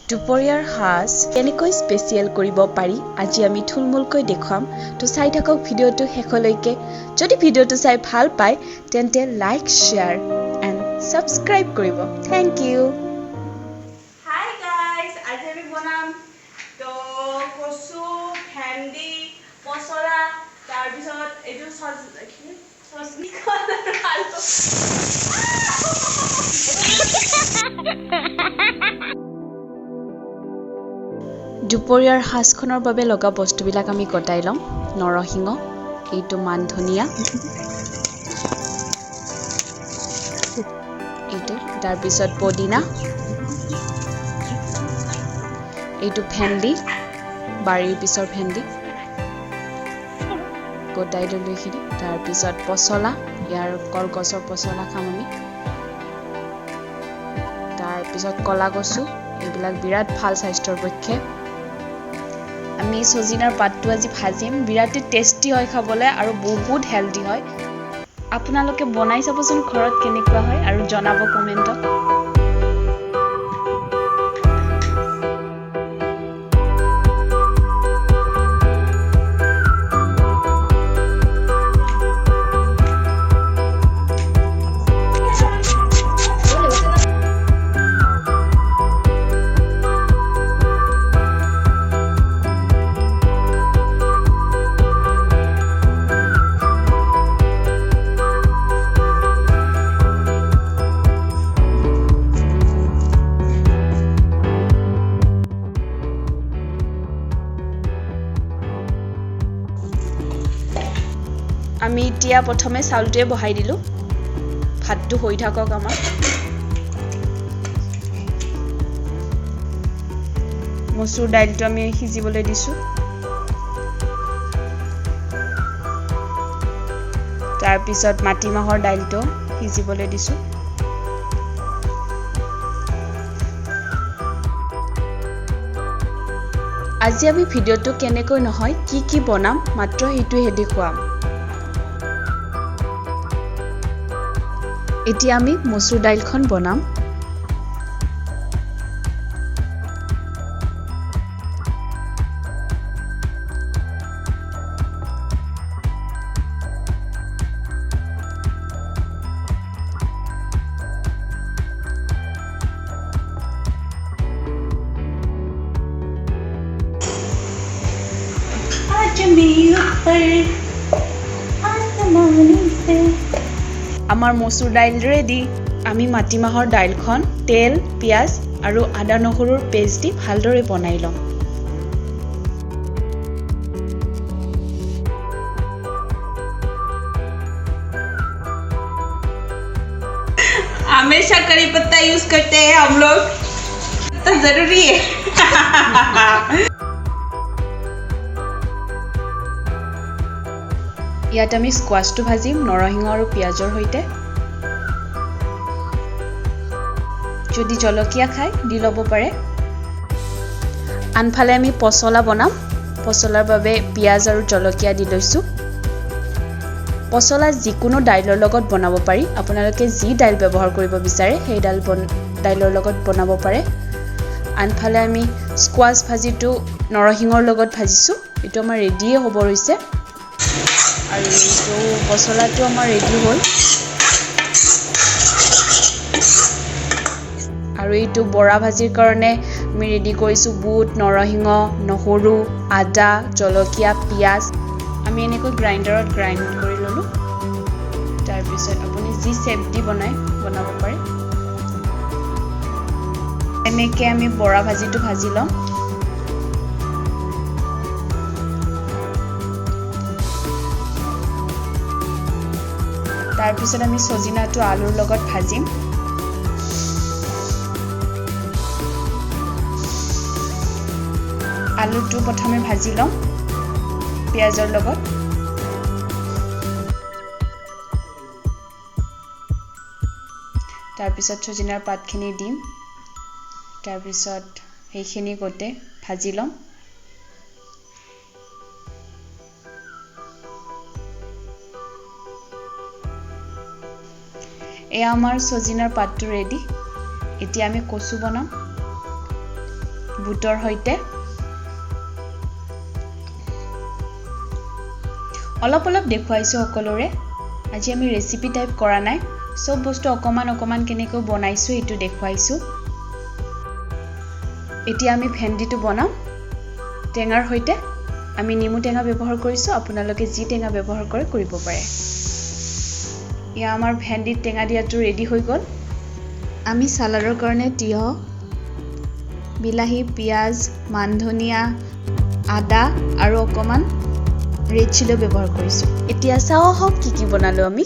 দুপৰীয়াৰ সাজ কেনেকৈ স্পেচিয়েল কৰিব পাৰি আজি আমি থুলমূলকৈ দেখুৱাম তো চাই থাকক ভিডিঅ'টো শেষলৈকে যদি ভিডিঅ'টো চাই ভাল পায় তেন্তে লাইক শ্বেয়াৰ এণ্ড সাবস্ক্ৰাইব কৰিব থ্যাংক ইউ হাই গাইস আজি আমি বনাম তো কচু ভেন্দি মছলা তাৰ পিছত এটো সজনি আলু দুপৰীয়াৰ সাজখনৰ বাবে লগা বস্তুবিলাক আমি কটাই লম নৰসিংহ এইটো মান ধনিয়া এইটো তাৰ পিছত পদিনা এইটো ভেন্দি বাৰীৰ পিছৰ ভেন্দি কটাই ললো এইখিনি তাৰ পিছত পছলা ইয়াৰ কলগছৰ পছলা খাম আমি তাৰ পিছত কলা কচু এইবিলাক বিৰাট ভাল স্বাস্থ্যৰ পক্ষে আমি সজিনাৰ পাতটো আজি ভাজিম বিৰাট টেষ্টি হয় খাবলৈ আৰু বহুত হেলদি হয় আপোনালোকে বনাই চাবচোন ঘৰত কেনেকুৱা হয় আৰু জনাব কমেন্টত আমি এতিয়া প্ৰথমে চাউলটোৱে বহাই দিলো ভাতটো হৈ থাকক আমাৰ মসুৰ দাইলটো আমি সিজিবলৈ দিছো তাৰ পিছত মাটিমাহৰ দাইলটো সিজিবলৈ দিছো আজি আমি ভিডিঅ'টো কেনেকৈ নহয় কি বনাম মাত্ৰ হেতুহে দেখুৱাম এতিয়া আমি মসুৰ দাইলখন বনাম আমাৰ মসুৰ দাইল ৰেডি আমি মাটিমাহৰ দাইলখন তেল পিয়াজ আৰু আদা নহৰুৰ পেষ্ট দি ভালদৰে বনাই লম हमेशा करी पत्ता यूज करते हैं हम लोग तो जरूरी है ইয়াত আমি স্কোৱাশটো ভাজিম নৰসিংহ আৰু পিয়াজৰ সৈতে যদি জলকীয়া খাই দি ল'ব পাৰে আনফালে আমি পছলা বনাম পছলাৰ বাবে পিয়াজ আৰু জলকীয়া দি লৈছো পছলা যিকোনো দাইলৰ লগত বনাব পাৰি আপোনালোকে যি দাইল ব্যৱহাৰ কৰিব বিচাৰে সেই দাইলৰ লগত বনাব পাৰে আনফালে আমি স্কোৱাশ ভাজিটো নৰসিংহৰ লগত ভাজিছো এটো আমাৰ ৰেডিয়ে হ'ব ৰৈছে আৰু এইটো পছলাটো আমাৰ ৰেডি হ'ল আৰু এইটো বৰা ভাজিৰ কাৰণে আমি ৰেডি কৰিছো বুট নৰসিংহ নহৰু আদা জলকীয়া পিয়াজ আমি এনেকৈ গ্ৰাইণ্ডাৰত গ্ৰাইণ্ড কৰি ললো তাৰ পিছত আপুনি যি শেপ দি বনাব পাৰে এনেকৈ আমি বৰা ভাজিটো ভাজি লম তাৰ পিছত আমি সজিনাটো আলুৰ লগত ভাজিম আলুটো প্ৰথমে ভাজি লম পিয়াজৰ লগত তাৰ পিছত সজিনাৰ পাতখিনি দিম তাৰ পিছত এইখিনি গোটে ভাজি লম এয়া আমাৰ সজিনাৰ পাতটো ৰেডি এতিয়া আমি কচু বনাম বুটৰ সৈতে অলপ দেখুৱাইছো সকলোৰে আজি আমি ৰেচিপি টাইপ কৰা নাই সব বস্তু অকমান কেনেকৈ বনাইছো এটো দেখুৱাইছো এতিয়া আমি ভেন্ডিটো বনাম টেঙাৰ সৈতে আমি নিমু টেঙা ব্যৱহাৰ কৰিছো আপোনালোকে যি টেঙা ব্যৱহাৰ কৰে কৰিব পাৰে ইয়া আমাৰ ভেন্ডি টেঙা দিয়াটো ৰেডি হৈ গল আমি সালাডৰ কাৰণে তিয়হ বিলাহী পিয়াজ মানধনিয়া আদা আৰু অকমান ৰেড চিলি ব্যৱহাৰ কৰিছো এতিয়া চাও হক কি বনালো আমি